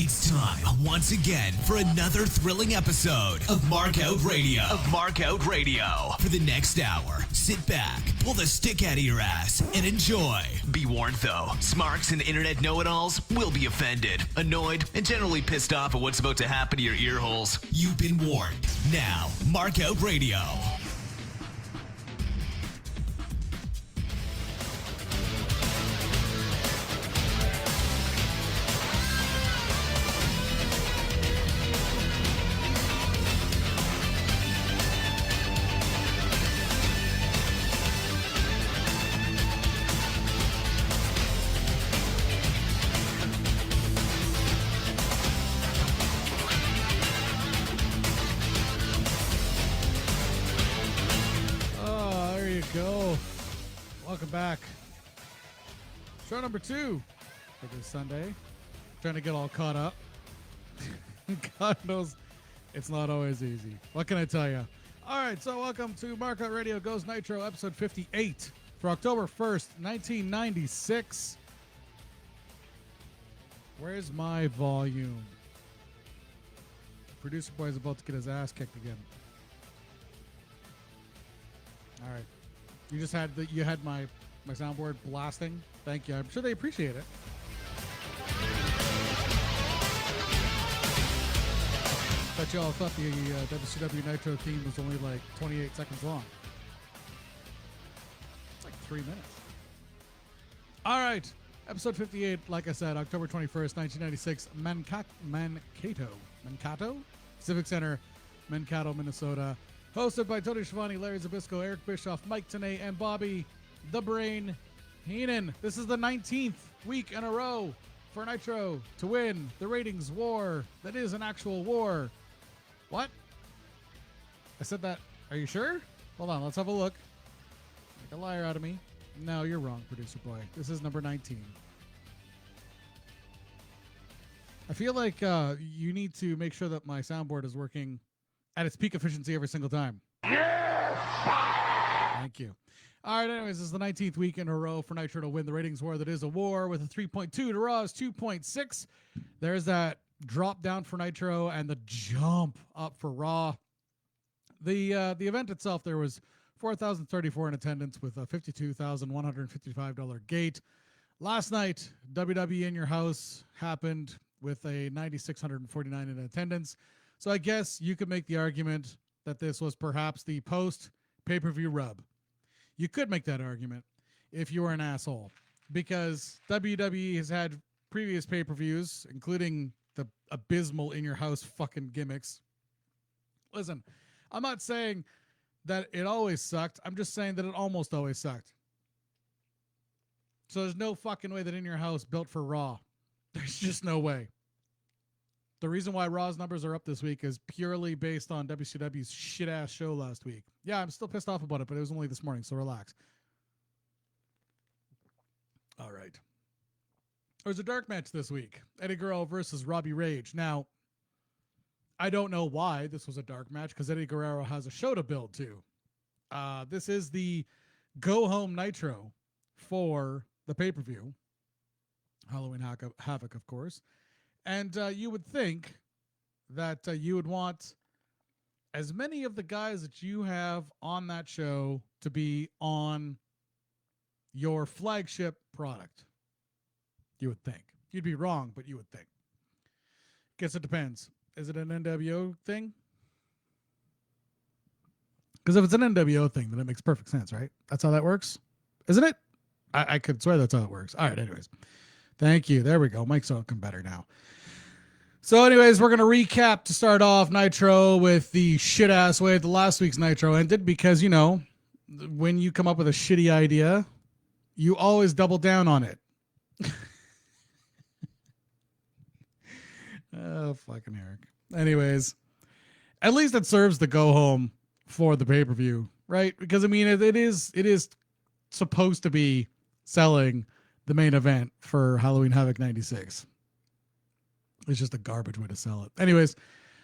It's time once again for another thrilling episode of Markout Radio. For the next hour, sit back, pull the stick out of your ass, and enjoy. Be warned though, smarks and internet know-it-alls will be offended, annoyed, and generally pissed off at what's about to happen to your ear holes. You've been warned. Now, Markout Radio. Back. Show number 2 for this Sunday. Trying to get all caught up. God knows it's not always easy. What can I tell you? All right, so welcome to Markout Radio Goes Nitro, episode 58 for October 1st, 1996. Where's my volume? Producer boy is about to get his ass kicked again. All right. You had my soundboard blasting. Thank you. I'm sure they appreciate it. Bet y'all thought the WCW Nitro theme was only like 28 seconds long. It's like 3 minutes. All right. Episode 58, like I said, October 21st, 1996, Mankato? Civic Center, Mankato, Minnesota. Hosted by Tony Schiavone, Larry Zbyszko, Eric Bischoff, Mike Tenay, and Bobby the Brain Heenan. This is the 19th week in a row for Nitro to win the ratings war that is an actual war. What? I said that. Are you sure? Hold on, let's have a look. Make a liar out of me. No, you're wrong, producer boy. This is number 19. I feel like you need to make sure that my soundboard is working at its peak efficiency every single time. Yes! Thank you. All right, anyways, this is the 19th week in a row for Nitro to win the ratings war that is a war with a 3.2 to Raw's 2.6. There's that drop down for Nitro and the jump up for Raw. The event itself, there was 4,034 in attendance with a $52,155 gate. Last night, WWE In Your House happened with a 9,649 in attendance. So I guess you could make the argument that this was perhaps the post pay-per-view rub. You could make that argument if you were an asshole, because WWE has had previous pay-per-views, including the abysmal In Your House fucking gimmicks. Listen, I'm not saying that it always sucked. I'm just saying that it almost always sucked. So there's no fucking way that In Your House built for Raw. There's just no way. The reason why Raw's numbers are up this week is purely based on WCW's shit-ass show last week. Yeah, I'm still pissed off about it, but it was only this morning, so relax. All right. There was a dark match this week. Eddie Guerrero versus Robbie Rage. Now, I don't know why this was a dark match, because Eddie Guerrero has a show to build to. This is the go-home Nitro for the pay-per-view. Halloween Havoc, of course. And you would think that you would want as many of the guys that you have on that show to be on your flagship product. You would think. You'd be wrong, but you would think. Guess it depends. Is it an NWO thing? Because if it's an NWO thing, then it makes perfect sense, right? That's how that works, isn't it? I could swear that's how it works. All right, anyways. Thank you. There we go. Mike's looking better now. So anyways, we're going to recap to start off Nitro with the shit-ass way the last week's Nitro ended, because, you know, when you come up with a shitty idea, you always double down on it. Oh, fucking Eric. Anyways, at least it serves the go-home for the pay-per-view, right? Because, I mean, it is supposed to be selling the main event for Halloween Havoc 96. It's just a garbage way to sell it. Anyways,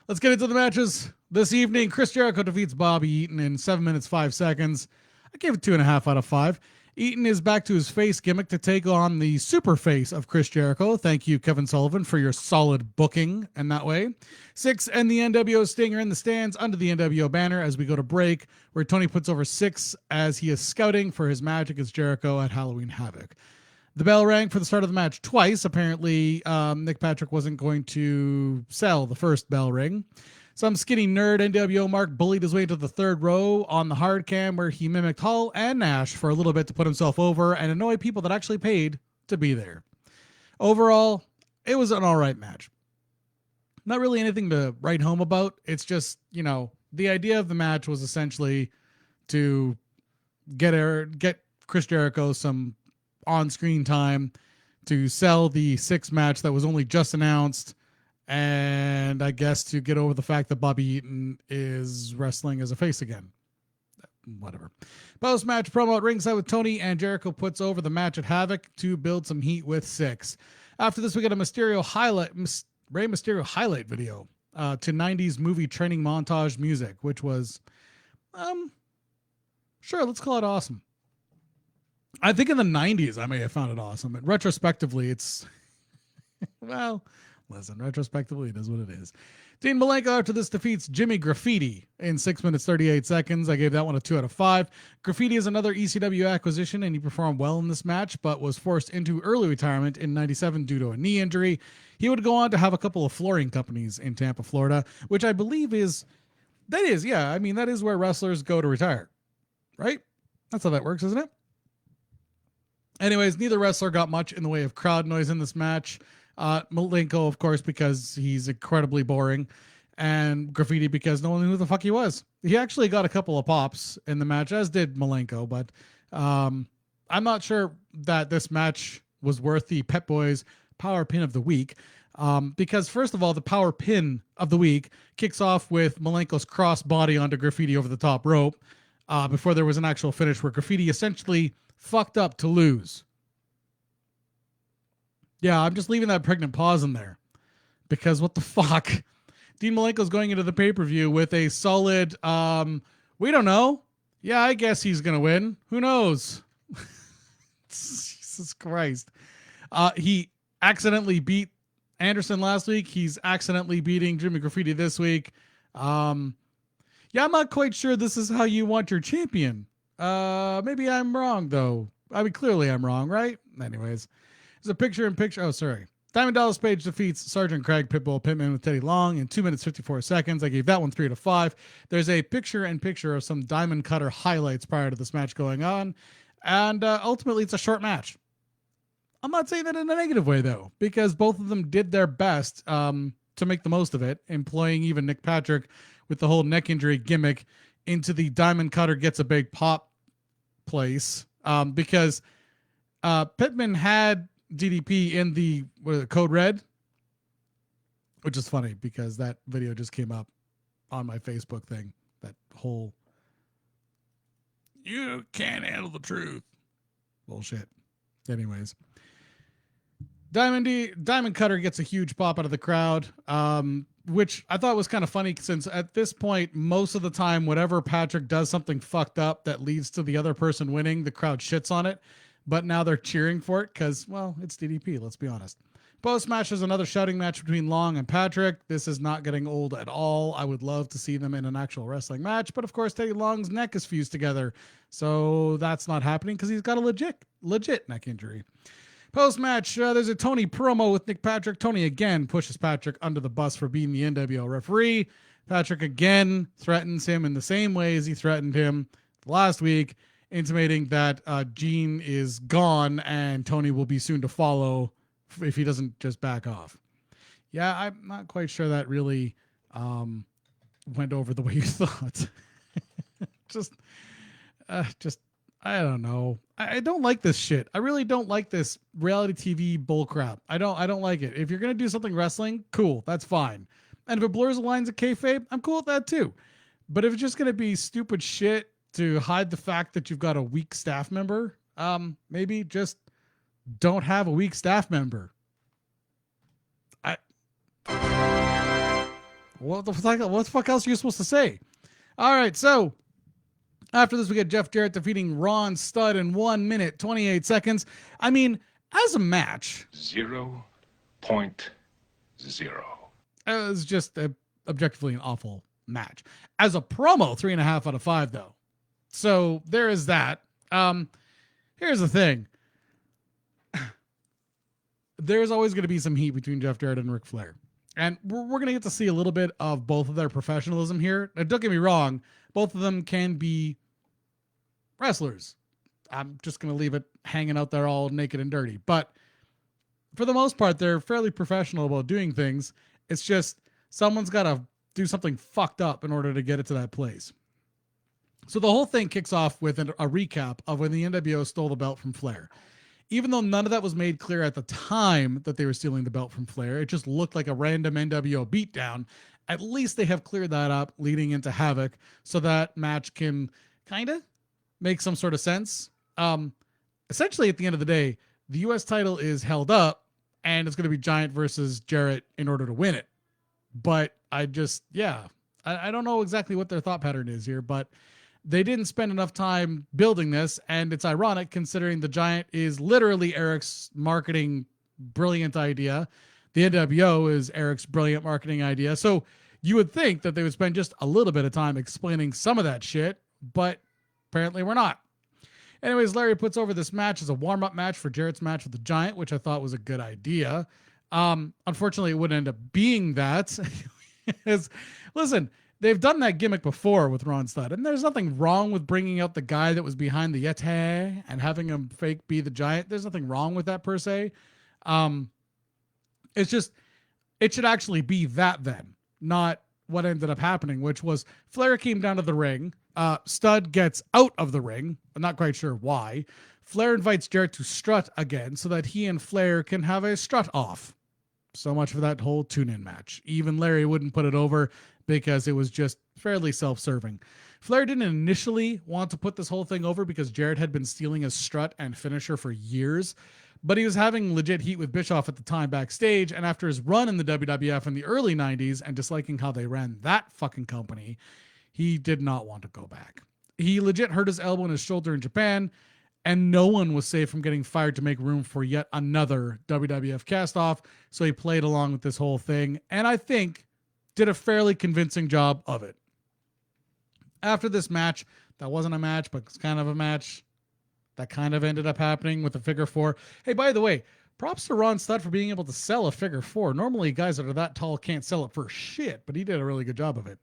let's get into the matches. This evening, Chris Jericho defeats Bobby Eaton in 7 minutes, 5 seconds. I gave it 2.5 out of 5. Eaton is back to his face gimmick to take on the super face of Chris Jericho. Thank you, Kevin Sullivan, for your solid booking in that way. Six and the NWO Stinger in the stands under the NWO banner as we go to break, where Tony puts over Six as he is scouting for his match against Jericho at Halloween Havoc. The bell rang for the start of the match twice. Apparently, Nick Patrick wasn't going to sell the first bell ring. Some skinny nerd NWO Mark bullied his way into the third row on the hard cam where he mimicked Hall and Nash for a little bit to put himself over and annoy people that actually paid to be there. Overall, it was an all right match. Not really anything to write home about. It's just, the idea of the match was essentially to get Chris Jericho some on-screen time to sell the Six match that was only just announced, and I guess to get over the fact that Bobby Eaton is wrestling as a face again. Whatever. Post-match promo at ringside with Tony, and Jericho puts over the match at Havoc to build some heat with Six. After this, we get a Rey Mysterio highlight video to 90s movie training montage music, which was, sure, let's call it awesome. I think in the 90s, I may have found it awesome. And retrospectively, it's, well, listen, retrospectively, it is what it is. Dean Malenko after this defeats Jimmy Graffiti in 6 minutes, 38 seconds. I gave that one a 2 out of 5. Graffiti is another ECW acquisition, and he performed well in this match, but was forced into early retirement in 97 due to a knee injury. He would go on to have a couple of flooring companies in Tampa, Florida, which I believe that is where wrestlers go to retire, right? That's how that works, isn't it? Anyways, neither wrestler got much in the way of crowd noise in this match. Malenko, of course, because he's incredibly boring, and Graffiti because no one knew who the fuck he was. He actually got a couple of pops in the match, as did Malenko, but I'm not sure that this match was worth the Pet Boys Power Pin of the Week, because first of all, the Power Pin of the Week kicks off with Malenko's cross body onto Graffiti over the top rope before there was an actual finish where Graffiti essentially fucked up to lose. Yeah, I'm just leaving that pregnant pause in there because what the fuck? Dean Malenko's going into the pay-per-view with a solid, we don't know. Yeah, I guess he's going to win. Who knows? Jesus Christ. He accidentally beat Anderson last week. He's accidentally beating Jimmy Graffiti this week. I'm not quite sure this is how you want your champion. Maybe I'm wrong, though. I mean, clearly I'm wrong, right? Anyways. There's a picture-in-picture. Oh, sorry. Diamond Dallas Page defeats Sergeant Craig Pitbull Pittman with Teddy Long in 2 minutes, 54 seconds. I gave that one 3 out of 5. There's a picture-in-picture of some Diamond Cutter highlights prior to this match going on. And ultimately, it's a short match. I'm not saying that in a negative way, though, because both of them did their best to make the most of it, employing even Nick Patrick with the whole neck injury gimmick into the Diamond Cutter gets a big pop place because Pittman had DDP in the Code Red, which is funny because that video just came up on my Facebook thing. That whole "you can't handle the truth" bullshit. Anyways, Diamond Cutter gets a huge pop out of the crowd, which I thought was kind of funny since at this point, most of the time, whenever Patrick does something fucked up that leads to the other person winning, the crowd shits on it. But now they're cheering for it because, well, it's DDP, let's be honest. Post-match is another shouting match between Long and Patrick. This is not getting old at all. I would love to see them in an actual wrestling match. But, of course, Teddy Long's neck is fused together. So that's not happening because he's got a legit neck injury. Post-match, there's a Tony promo with Nick Patrick. Tony again pushes Patrick under the bus for being the NWO referee. Patrick again threatens him in the same way as he threatened him last week, intimating that Gene is gone and Tony will be soon to follow if he doesn't just back off. Yeah, I'm not quite sure that really went over the way you thought. just I don't know. I don't like this shit. I really don't like this reality TV bullcrap. I don't like it. If you're gonna do something wrestling, cool, that's fine. And if it blurs the lines of kayfabe, I'm cool with that too. But if it's just gonna be stupid shit to hide the fact that you've got a weak staff member, maybe just don't have a weak staff member. What the fuck else are you supposed to say? All right, so After this, we get Jeff Jarrett defeating Ron Studd in 1 minute, 28 seconds. I mean, as a match, 0.0. it was just objectively an awful match. As a promo, 3.5 out of 5, though. So there is that. Here's the thing. There's always going to be some heat between Jeff Jarrett and Ric Flair. And we're going to get to see a little bit of both of their professionalism here. Now, don't get me wrong. Both of them can be wrestlers. I'm just going to leave it hanging out there all naked and dirty. But for the most part, they're fairly professional about doing things. It's just someone's got to do something fucked up in order to get it to that place. So the whole thing kicks off with a recap of when the NWO stole the belt from Flair. Even though none of that was made clear at the time that they were stealing the belt from Flair, it just looked like a random NWO beatdown. At least they have cleared that up leading into Havoc so that match can kind of make some sort of sense. Essentially, at the end of the day, the U.S. title is held up and it's going to be Giant versus Jarrett in order to win it. But I don't know exactly what their thought pattern is here, but they didn't spend enough time building this, and it's ironic considering the Giant is literally Eric's marketing brilliant idea. The NWO is Eric's brilliant marketing idea. So you would think that they would spend just a little bit of time explaining some of that shit, but apparently we're not. Anyways, Larry puts over this match as a warm-up match for Jarrett's match with the Giant, which I thought was a good idea. Unfortunately, it wouldn't end up being that. Listen, they've done that gimmick before with Ron Studd, and there's nothing wrong with bringing out the guy that was behind the Yeti and having him fake be the Giant. There's nothing wrong with that per se. It's just, it should actually be that then, not what ended up happening, which was Flair came down to the ring. Studd gets out of the ring. I'm not quite sure why. Flair invites Jarrett to strut again so that he and Flair can have a strut off. So much for that whole tune-in match. Even Larry wouldn't put it over because it was just fairly self-serving. Flair didn't initially want to put this whole thing over because Jarrett had been stealing his strut and finisher for years, but he was having legit heat with Bischoff at the time backstage, and after his run in the WWF in the early 90s and disliking how they ran that fucking company, he did not want to go back. He legit hurt his elbow and his shoulder in Japan, and no one was safe from getting fired to make room for yet another WWF cast-off, so he played along with this whole thing, and I think did a fairly convincing job of it. After this match, that wasn't a match, but it's kind of a match that kind of ended up happening with the figure four. Hey, by the way, props to Ron Studd for being able to sell a figure four. Normally, guys that are that tall can't sell it for shit, but he did a really good job of it.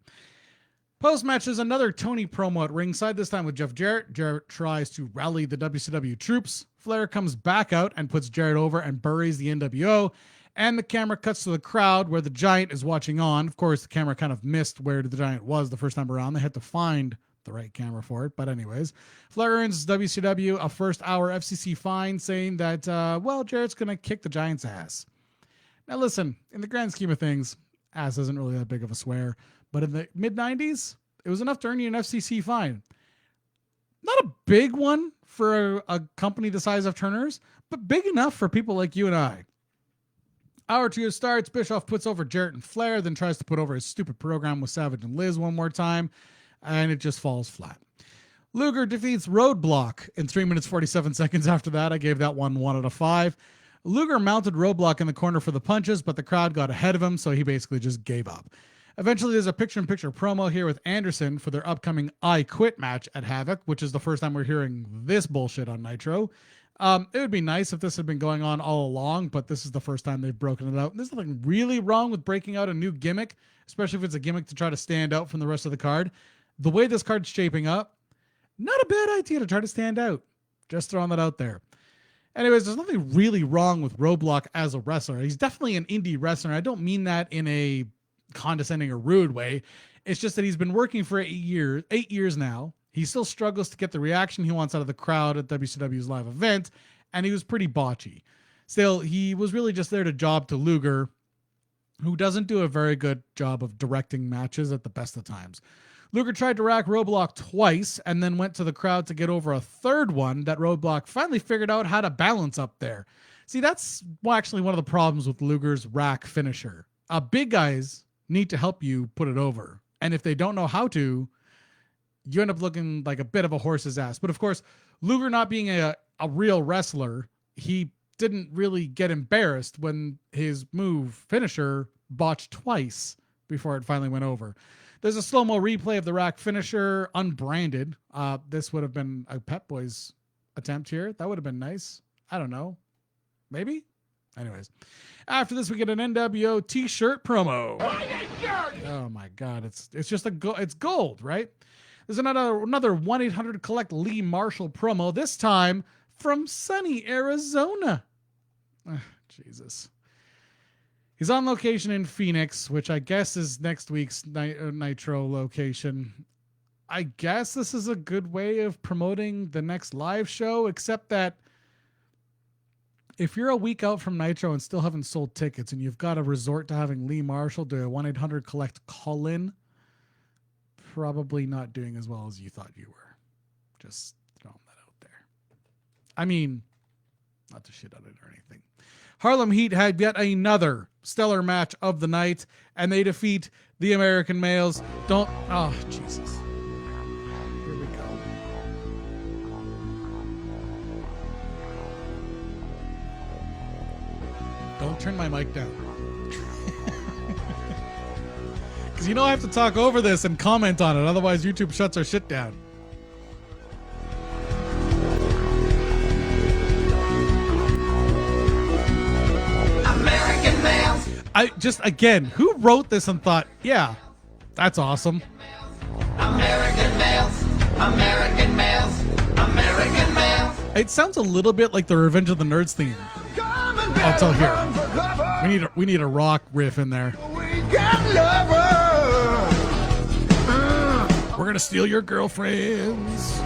Post-match is another Tony promo at ringside, this time with Jeff Jarrett. Jarrett tries to rally the WCW troops. Flair comes back out and puts Jarrett over and buries the NWO. And the camera cuts to the crowd where the Giant is watching on. Of course, the camera kind of missed where the Giant was the first time around. They had to find the right camera for it. But anyways, Flair earns WCW a first-hour FCC fine saying that, Jarrett's going to kick the Giant's ass. Now listen, in the grand scheme of things, ass isn't really that big of a swear. But in the mid-90s, it was enough to earn you an FCC fine. Not a big one for a company the size of Turner's, but big enough for people like you and I. Hour 2 starts. Bischoff puts over Jarrett and Flair, then tries to put over his stupid program with Savage and Liz one more time, and it just falls flat. Luger defeats Roadblock in 3 minutes 47 seconds after that. I gave that one 1 out of 5. Luger mounted Roadblock in the corner for the punches, but the crowd got ahead of him, so he basically just gave up. Eventually, there's a picture-in-picture promo here with Anderson for their upcoming I Quit match at Havoc, which is the first time we're hearing this bullshit on Nitro. It would be nice if this had been going on all along, but this is the first time they've broken it out. There's nothing really wrong with breaking out a new gimmick, especially if it's a gimmick to try to stand out from the rest of the card. The way this card's shaping up, not a bad idea to try to stand out. Just throwing that out there. Anyways, there's nothing really wrong with Roadblock as a wrestler. He's definitely an indie wrestler. I don't mean that in a condescending or rude way. It's just that he's been working for 8 years now. He still struggles to get the reaction he wants out of the crowd at WCW's live event, and he was pretty botchy. Still, he was really just there to job to Luger, who doesn't do a very good job of directing matches at the best of times. Luger tried to rack Roadblock twice and then went to the crowd to get over a third one that Roadblock finally figured out how to balance up there. See, that's actually one of the problems with Luger's rack finisher. Big guys need to help you put it over. And if they don't know how to, you end up looking like a bit of a horse's ass. But of course, Luger not being a real wrestler, he didn't really get embarrassed when his move finisher botched twice before it finally went over. There's a slow-mo replay of the rack finisher, unbranded. This would have been a Pep Boys attempt here. That would have been nice. I don't know. Maybe? Anyways. After this, we get an NWO t-shirt promo. Oh my God. It's just it's gold, right? There's another 1-800-COLLECT Lee Marshall promo, this time from sunny Arizona. Jesus. He's on location in Phoenix, which I guess is next week's Nitro location. I guess this is a good way of promoting the next live show, except that if you're a week out from Nitro and still haven't sold tickets and you've got to resort to having Lee Marshall do a 1-800-COLLECT call-in, probably not doing as well as you thought you were. Just throwing that out there. I mean, not to shit on it or anything. Harlem Heat had yet another stellar match of the night, and they defeat the American Males. Oh, Jesus. Here we go. Don't turn my mic down. Because I have to talk over this and comment on it, otherwise YouTube shuts our shit down. Again, who wrote this and thought, yeah, that's awesome. American males, American males, American males. It sounds a little bit like the Revenge of the Nerds theme. I'll tell here. We need a rock riff in there. We're gonna steal your girlfriends.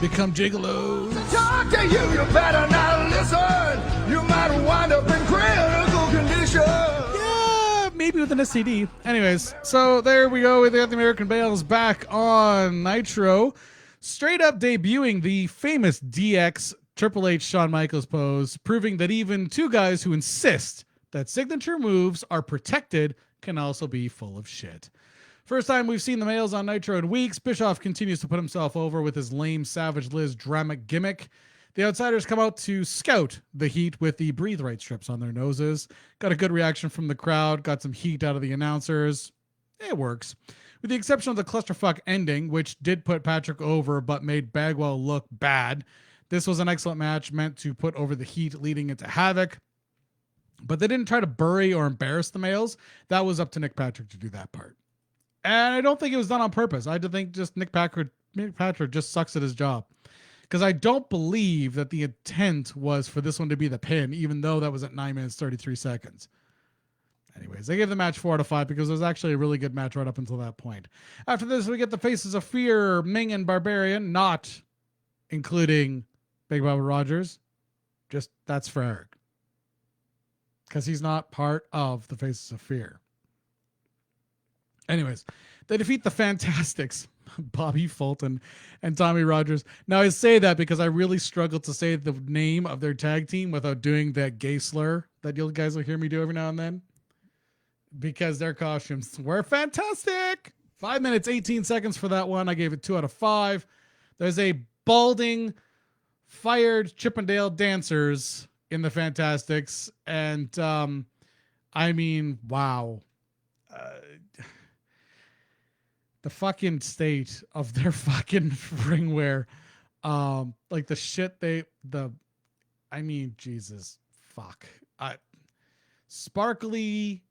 Become gigolos. Talk to you, you better not listen. You might wind up in critical condition. Yeah, maybe with an STD. Anyways, so there we go. We got the American Males back on Nitro. Straight up debuting the famous DX Triple H Shawn Michaels pose, proving that even two guys who insist that signature moves are protected can also be full of shit. First time we've seen the Males on Nitro in weeks. Bischoff continues to put himself over with his lame Savage Liz drama gimmick. The Outsiders come out to scout the Heat with the Breathe Right strips on their noses. Got a good reaction from the crowd. Got some heat out of the announcers. It works. With the exception of the clusterfuck ending, which did put Patrick over but made Bagwell look bad. This was an excellent match meant to put over the Heat leading into Havoc. But they didn't try to bury or embarrass the Males. That was up to Nick Patrick to do that part. And I don't think it was done on purpose. I think just Nick Patrick just sucks at his job. Because I don't believe that the intent was for this one to be the pin, even though that was at 9 minutes, 33 seconds. Anyways, they gave the match 4 out of 5 because it was actually a really good match right up until that point. After this, we get the Faces of Fear, Ming and Barbarian, not including Big Bubba Rogers. Just that's for Eric. Because he's not part of the Faces of Fear. Anyways, they defeat the Fantastics, Bobby Fulton and Tommy Rogers. Now, I say that because I really struggle to say the name of their tag team without doing that gay slur that you guys will hear me do every now and then. Because their costumes were fantastic. 5 minutes, 18 seconds for that one. I gave it 2 out of 5. There's a balding, fired Chippendale dancers in the Fantastics. And, I mean, wow. The fucking state of their fucking ring wear. Like the shit Jesus. Fuck. Sparkly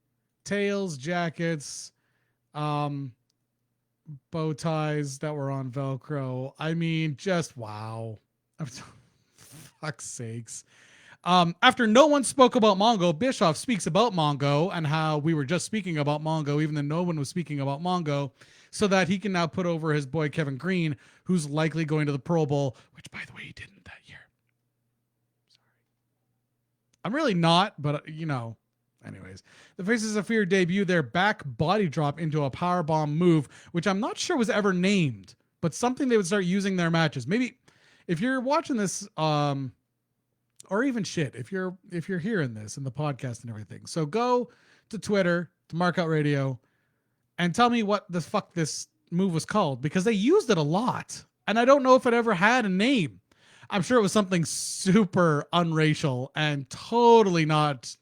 tails, jackets, bow ties that were on Velcro. I mean, just wow. Fuck's sakes. After no one spoke about Mongo, Bischoff speaks about Mongo and how we were just speaking about Mongo, even though no one was speaking about Mongo, so that he can now put over his boy Kevin Green, who's likely going to the Pro Bowl, which, by the way, he didn't that year. Sorry. I'm really not, but, Anyways, the Faces of Fear debut their back body drop into a powerbomb move, which I'm not sure was ever named, but something they would start using in their matches. Maybe if you're watching this, or even shit, if you're hearing this in the podcast and everything, so go to Twitter, to Markout Radio, and tell me what the fuck this move was called because they used it a lot. And I don't know if it ever had a name. I'm sure it was something super unracial and totally not,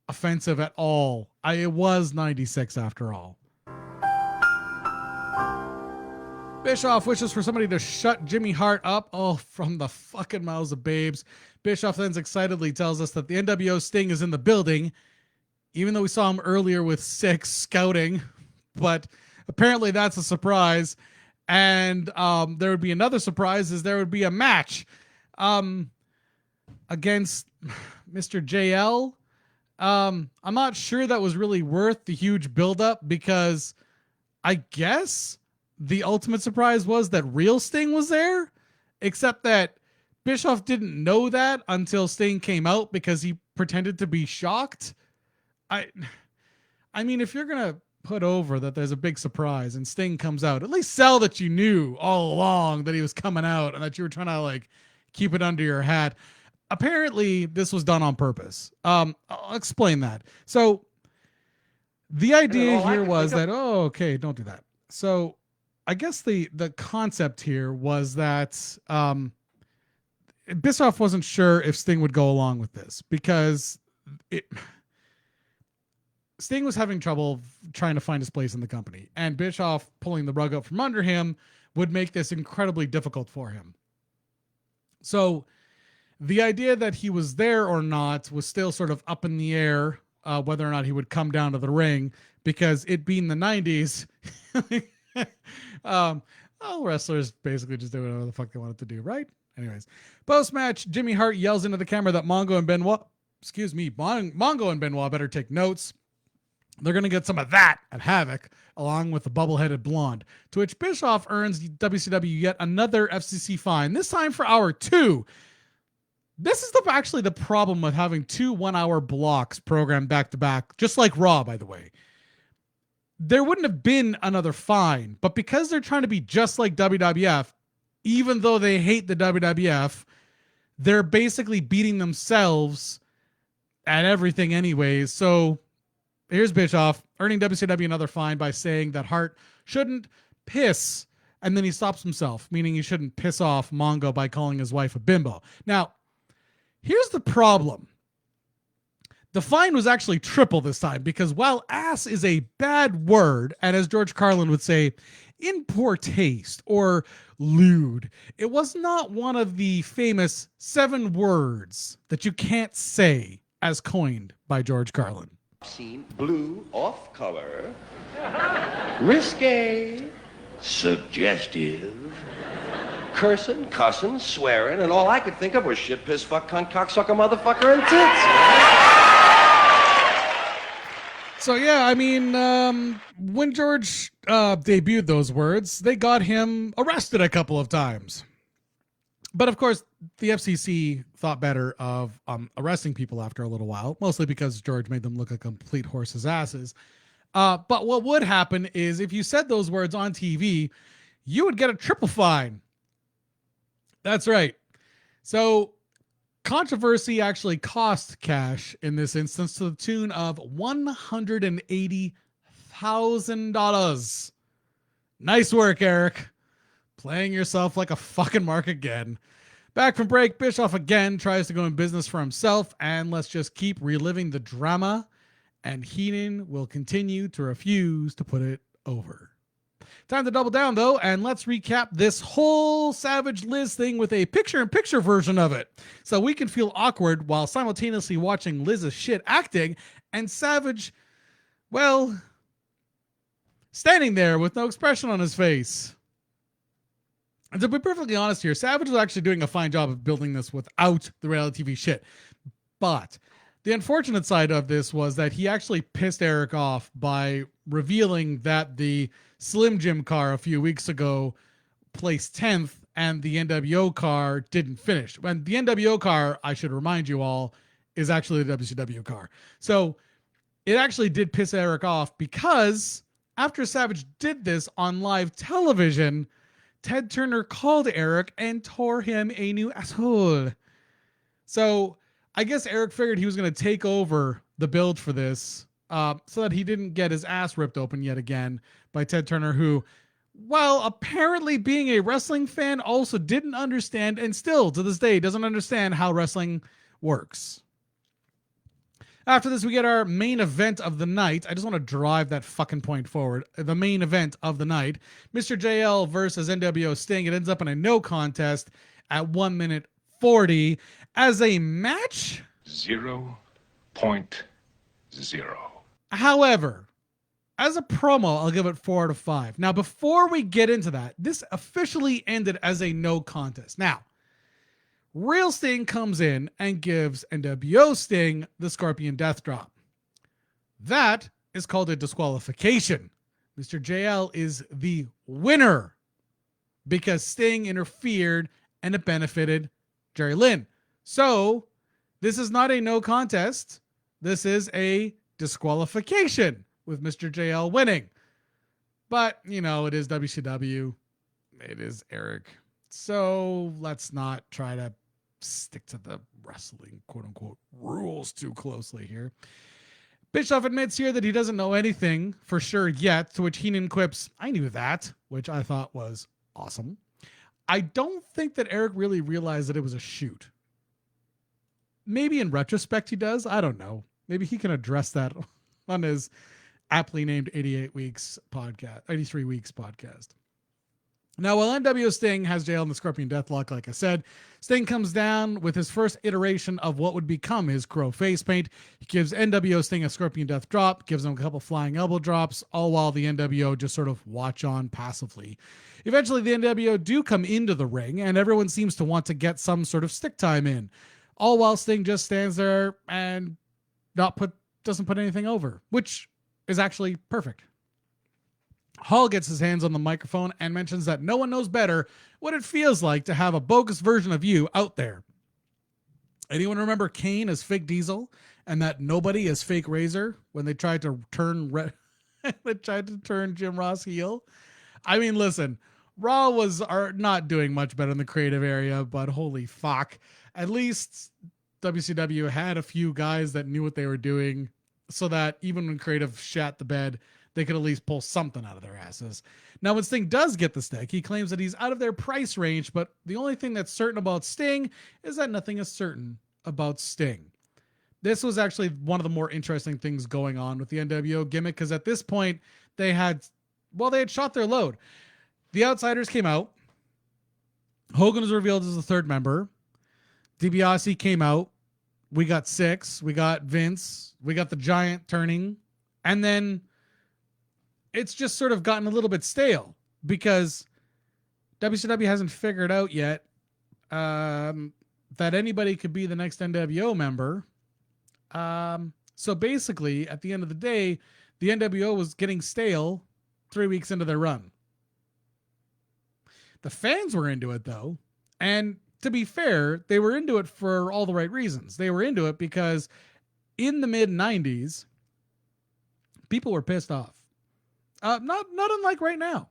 offensive at all. It was 96 after all. Bischoff wishes for somebody to shut Jimmy Hart up. Oh, from the fucking mouths of babes. Bischoff then excitedly tells us that the NWO Sting is in the building, even though we saw him earlier with Six scouting. But apparently that's a surprise. And there would be another surprise, is there would be a match against Mr. JL. I'm not sure that was really worth the huge buildup, because I guess the ultimate surprise was that real Sting was there, except that Bischoff didn't know that until Sting came out because he pretended to be shocked. I mean, if you're going to put over that there's a big surprise and Sting comes out, at least sell that you knew all along that he was coming out and that you were trying to like keep it under your hat. Apparently this was done on purpose. I'll explain that. So the idea here was that, okay, don't do that. So I guess the concept here was that Bischoff wasn't sure if Sting would go along with this, because Sting was having trouble trying to find his place in the company, and Bischoff pulling the rug out from under him would make this incredibly difficult for him. So the idea that he was there or not was still sort of up in the air, whether or not he would come down to the ring, because it being the 90s, all wrestlers basically just do whatever the fuck they wanted to do, right? Anyways, post-match, Jimmy Hart yells into the camera that Mongo and Benoit better take notes. They're going to get some of that at Havoc, along with the bubble-headed blonde, to which Bischoff earns WCW yet another FCC fine, this time for hour 2. This is actually the problem with having 2 1-hour blocks programmed back-to-back, just like Raw, by the way. There wouldn't have been another fine, but because they're trying to be just like WWF, even though they hate the WWF, they're basically beating themselves at everything anyways. So here's Bischoff earning WCW another fine by saying that Hart shouldn't piss, and then he stops himself, meaning he shouldn't piss off Mongo by calling his wife a bimbo. Now, here's the problem. The fine was actually triple this time, because while ass is a bad word, and as George Carlin would say, in poor taste or lewd, it was not one of the famous 7 words that you can't say as coined by George Carlin. Seen blue off color, risque, suggestive, cursing, cussing, swearing, and all I could think of was shit, piss, fuck, cunt, cocksucker, motherfucker, and tits. So yeah, I mean, when George debuted those words, they got him arrested a couple of times. But of course, the FCC thought better of arresting people after a little while, mostly because George made them look like complete horses' asses. But what would happen is if you said those words on TV, you would get a triple fine. That's right. So controversy actually cost cash in this instance to the tune of $180,000. Nice work, Eric. Playing yourself like a fucking mark again. Back from break, Bischoff again tries to go in business for himself, and let's just keep reliving the drama, and Eaton will continue to refuse to put it over. Time to double down, though, and let's recap this whole Savage Liz thing with a picture-in-picture version of it, so we can feel awkward while simultaneously watching Liz's shit acting, and Savage, well, standing there with no expression on his face. And to be perfectly honest here, Savage was actually doing a fine job of building this without the reality TV shit. But the unfortunate side of this was that he actually pissed Eric off by revealing that the Slim Jim car a few weeks ago placed 10th and the NWO car didn't finish. When the NWO car, I should remind you all, is actually the WCW car. So it actually did piss Eric off, because after Savage did this on live television, Ted Turner called Eric and tore him a new asshole. So I guess Eric figured he was going to take over the build for this so that he didn't get his ass ripped open yet again by Ted Turner, who, while apparently being a wrestling fan, also didn't understand and still to this day doesn't understand how wrestling works. After this, we get our main event of the night. I just want to drive that fucking point forward. The main event of the night, Mr. JL versus NWO Sting. It ends up in a no contest at 1 minute 40 as a match. 0.0. However, as a promo, I'll give it 4 out of 5. Now, before we get into that, this officially ended as a no contest. Now, Real Sting comes in and gives NWO Sting the Scorpion Death Drop. That is called a disqualification. Mr. JL is the winner because Sting interfered and it benefited Jerry Lynn. So this is not a no contest. This is a disqualification with Mr. JL winning. But, you know, it is WCW. It is Eric. So let's not try to stick to the wrestling quote unquote rules too closely here. Bischoff admits here that he doesn't know anything for sure yet, to which Heenan quips, "I knew that," which I thought was awesome. I don't think that Eric really realized that it was a shoot. Maybe in retrospect he does. I don't know. Maybe he can address that on his aptly named 83 Weeks podcast. Now, while NWO Sting has JL in the Scorpion Deathlock, like I said, Sting comes down with his first iteration of what would become his Crow face paint. He gives NWO Sting a Scorpion Death drop, gives him a couple flying elbow drops, all while the NWO just sort of watch on passively. Eventually, the NWO do come into the ring, and everyone seems to want to get some sort of stick time in, all while Sting just stands there and doesn't put anything over, which is actually perfect. Hall gets his hands on the microphone and mentions that no one knows better what it feels like to have a bogus version of you out there. Anyone remember Kane as Fake Diesel and that nobody as Fake Razor when they tried to turn Jim Ross heel? I mean, listen, Raw are not doing much better in the creative area, but holy fuck. At least WCW had a few guys that knew what they were doing so that even when creative shat the bed, they could at least pull something out of their asses. Now, when Sting does get the stick, he claims that he's out of their price range, but the only thing that's certain about Sting is that nothing is certain about Sting. This was actually one of the more interesting things going on with the NWO gimmick, because at this point, they had shot their load. The Outsiders came out. Hogan was revealed as the third member. DiBiase came out. We got Six. We got Vince. We got the Giant turning. And then it's just sort of gotten a little bit stale because WCW hasn't figured out yet that anybody could be the next NWO member. So basically, at the end of the day, the NWO was getting stale 3 weeks into their run. The fans were into it, though. And to be fair, they were into it for all the right reasons. They were into it because in the mid-90s, people were pissed off. Not unlike right now.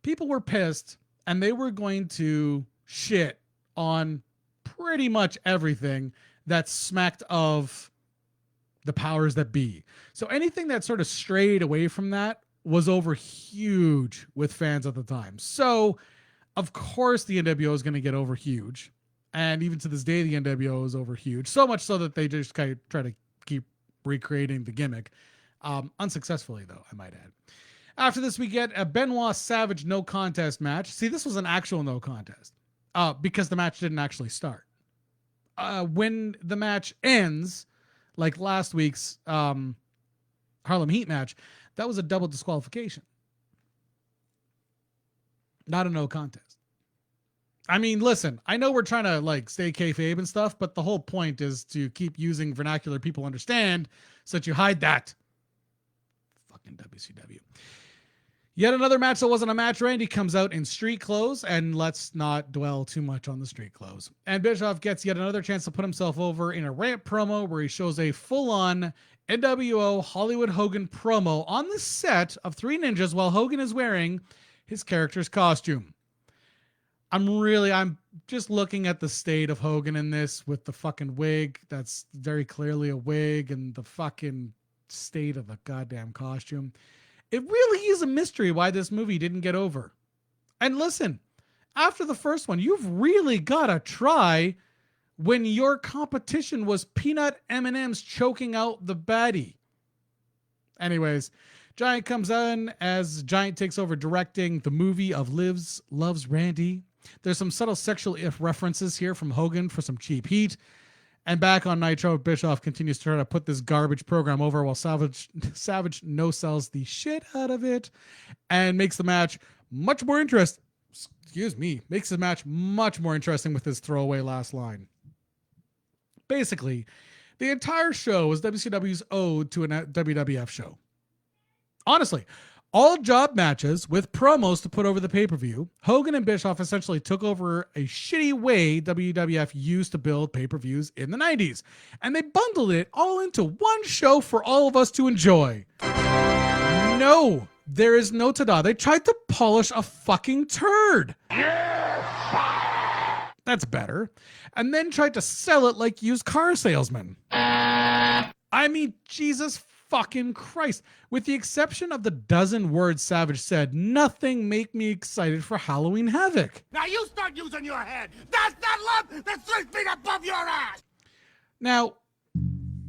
People were pissed and they were going to shit on pretty much everything that smacked of the powers that be. So anything that sort of strayed away from that was over huge with fans at the time. So of course the NWO is going to get over huge. And even to this day, the NWO is over huge. So much so that they just kind of try to keep recreating the gimmick. Unsuccessfully, though, I might add. After this, we get a Benoit Savage no contest match. See, this was an actual no contest because the match didn't actually start. When the match ends, like last week's Harlem Heat match, that was a double disqualification. Not a no contest. I mean, listen, I know we're trying to like stay kayfabe and stuff, but the whole point is to keep using vernacular people understand so that you hide that. Fucking WCW. Yet another match that wasn't a match. Randy comes out in street clothes, and let's not dwell too much on the street clothes. And Bischoff gets yet another chance to put himself over in a rant promo where he shows a full-on NWO Hollywood Hogan promo on the set of Three Ninjas while Hogan is wearing his character's costume. I'm just looking at the state of Hogan in this with the fucking wig. That's very clearly a wig, and the fucking state of the goddamn costume. It really is a mystery why this movie didn't get over. And listen, after the first one, you've really got to try when your competition was peanut M&Ms choking out the baddie. Anyways, Giant comes in as Giant takes over directing the movie of Liv Loves Randy. There's some subtle sexual references here from Hogan for some cheap heat. And back on Nitro, Bischoff continues to try to put this garbage program over while Savage no-sells the shit out of it and makes the match much more interesting. Makes the match much more interesting with his throwaway last line. Basically, the entire show was WCW's ode to a WWF show. Honestly, all job matches with promos to put over the pay-per-view, Hogan and Bischoff essentially took over a shitty way WWF used to build pay-per-views in the 90s. And they bundled it all into one show for all of us to enjoy. No, there is no ta-da. They tried to polish a fucking turd. That's better. And then tried to sell it like used car salesmen. I mean, Jesus fucking Christ. With the exception of the dozen words Savage said, nothing make me excited for Halloween Havoc. Now you start using your head. That's not love. That's 3 feet above your ass. Now,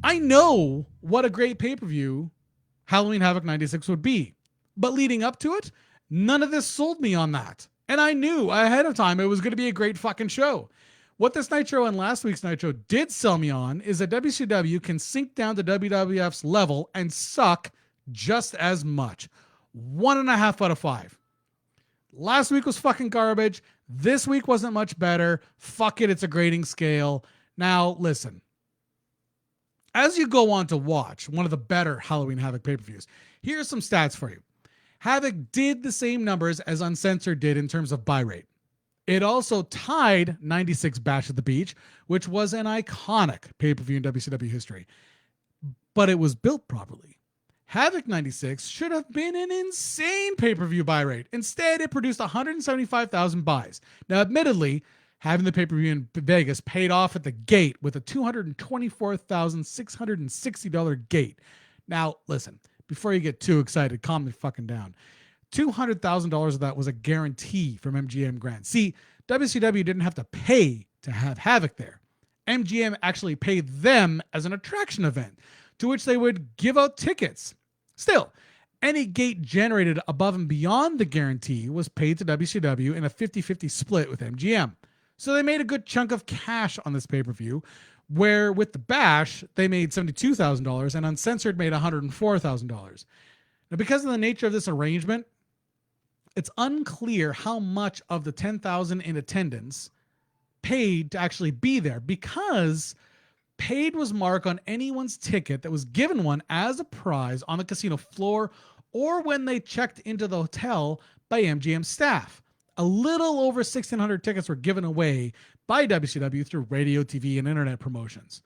I know what a great pay-per-view Halloween Havoc 96 would be. But leading up to it, none of this sold me on that. And I knew ahead of time it was going to be a great fucking show. What this Nitro and last week's Nitro did sell me on is that WCW can sink down to WWF's level and suck just as much. 1.5 out of 5. Last week was fucking garbage. This week wasn't much better. Fuck it, it's a grading scale. Now, listen. As you go on to watch one of the better Halloween Havoc pay-per-views, here's some stats for you. Havoc did the same numbers as Uncensored did in terms of buy rate. It also tied 96 Bash at the Beach, which was an iconic pay-per-view in WCW history. But it was built properly. Havoc 96 should have been an insane pay-per-view buy rate. Instead, it produced 175,000 buys. Now, admittedly, having the pay-per-view in Vegas paid off at the gate with a $224,660 gate. Now, listen, before you get too excited, calm me fucking down. $200,000 of that was a guarantee from MGM Grand. See, WCW didn't have to pay to have Havoc there. MGM actually paid them as an attraction event, to which they would give out tickets. Still, any gate generated above and beyond the guarantee was paid to WCW in a 50-50 split with MGM. So they made a good chunk of cash on this pay-per-view, where with the Bash, they made $72,000 and Uncensored made $104,000. Now, because of the nature of this arrangement, it's unclear how much of the 10,000 in attendance paid to actually be there, because paid was marked on anyone's ticket that was given one as a prize on the casino floor or when they checked into the hotel by MGM staff. A little over 1,600 tickets were given away by WCW through radio, TV, and internet promotions.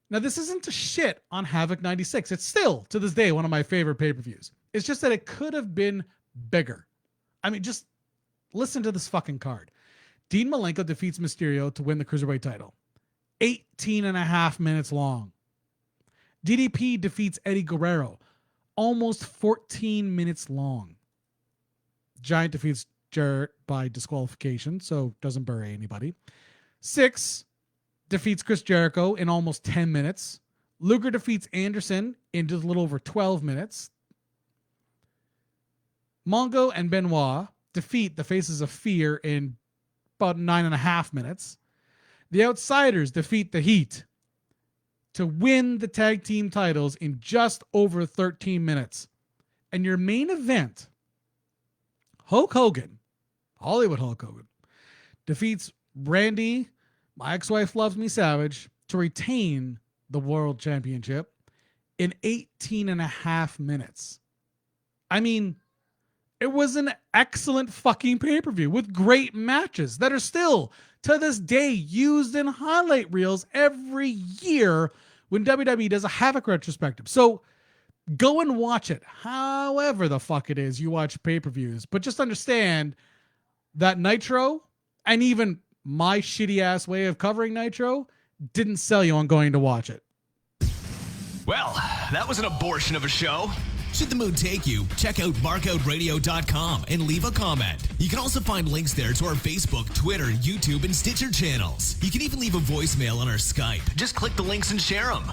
Now, this isn't a shit on Havoc 96. It's still, to this day, one of my favorite pay-per-views. It's just that it could have been bigger. I mean, just listen to this fucking card. Dean Malenko defeats Mysterio to win the Cruiserweight title. 18.5 minutes long. DDP defeats Eddie Guerrero. Almost 14 minutes long. Giant defeats Jarrett by disqualification, so doesn't bury anybody. Syxx defeats Chris Jericho in almost 10 minutes. Luger defeats Anderson in just a little over 12 minutes. Mongo and Benoit defeat the Faces of Fear in about 9.5 minutes. The Outsiders defeat the Heat to win the tag team titles in just over 13 minutes. And your main event, Hulk Hogan, Hollywood Hulk Hogan, defeats Randy, My Ex-Wife Loves Me Savage, to retain the World Championship in 18.5 minutes. I mean, it was an excellent fucking pay-per-view with great matches that are still, to this day, used in highlight reels every year when WWE does a Havoc retrospective. So go and watch it however the fuck it is you watch pay-per-views. But just understand that Nitro, and even my shitty-ass way of covering Nitro, didn't sell you on going to watch it. Well, that was an abortion of a show. Should the mood take you, check out markoutradio.com and leave a comment. You can also find links there to our Facebook, Twitter, YouTube, and Stitcher channels. You can even leave a voicemail on our Skype. Just click the links and share them.